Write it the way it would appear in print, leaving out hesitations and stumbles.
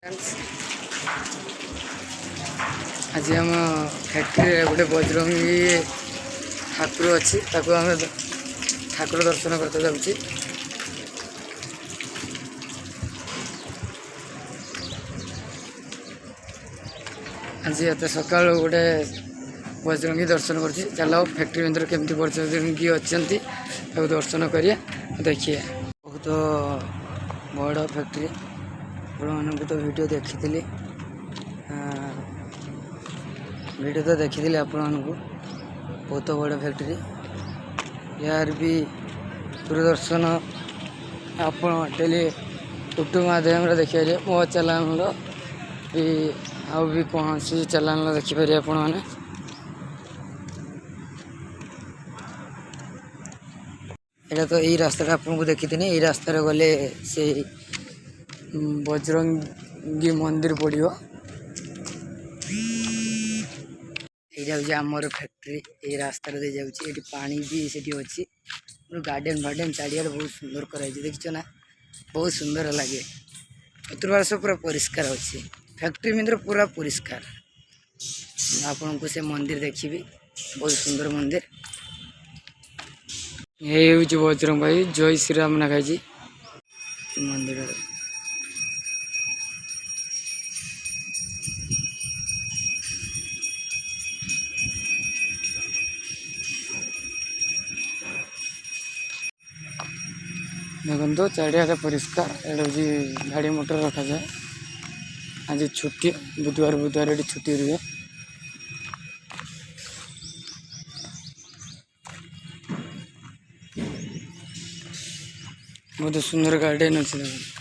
आज आम फैक्ट्री गोटे बजरंगी ठाकुर अच्छी आम ठाकुर दर्शन करते जाऊँगी। आज एत सका गोटे बजरंगी दर्शन कर चल फैक्ट्री अंदर केमती बजरंगी अच्छा दर्शन करिए देखिए। बहुत बड़ फैक्ट्री आपको तो वीडियो देखी आपको बहुत बड़ फैक्ट्री यार भी दूरदर्शन आप डेली यूट्यूब माध्यम देखिए मो चलान भी आउ भी कौन सी चलान देखिपारे आपण मैंने। यहाँ तो यही रास्ता आपको देखी थी यही रास्तार गले से बजरंगी मंदिर पड़ो। यहाँ हूँ आमर फैक्ट्री ये रास्तार दे जाऊँगी ये पानी भी से अच्छी गार्डन फार्डेन चारियार बहुत सुंदर कराई देखिए ना बहुत सुंदर लगे चतुर्पार्श्व पूरा परिष्कार अच्छी फैक्ट्री मंदिर पूरा परिष्कार आपन को से मंदिर देखी बहुत सुंदर मंदिर ये हूँ बजरंग भाई जय श्री राम नागा जी मंदिर। देखो तो चारिया परिष्कार ये गाड़ी मोटर रखा जाए। आज छुट्टी बुधवार बुधवार ये छुट्टी रुहे। बहुत सुंदर गार्डन अच्छे।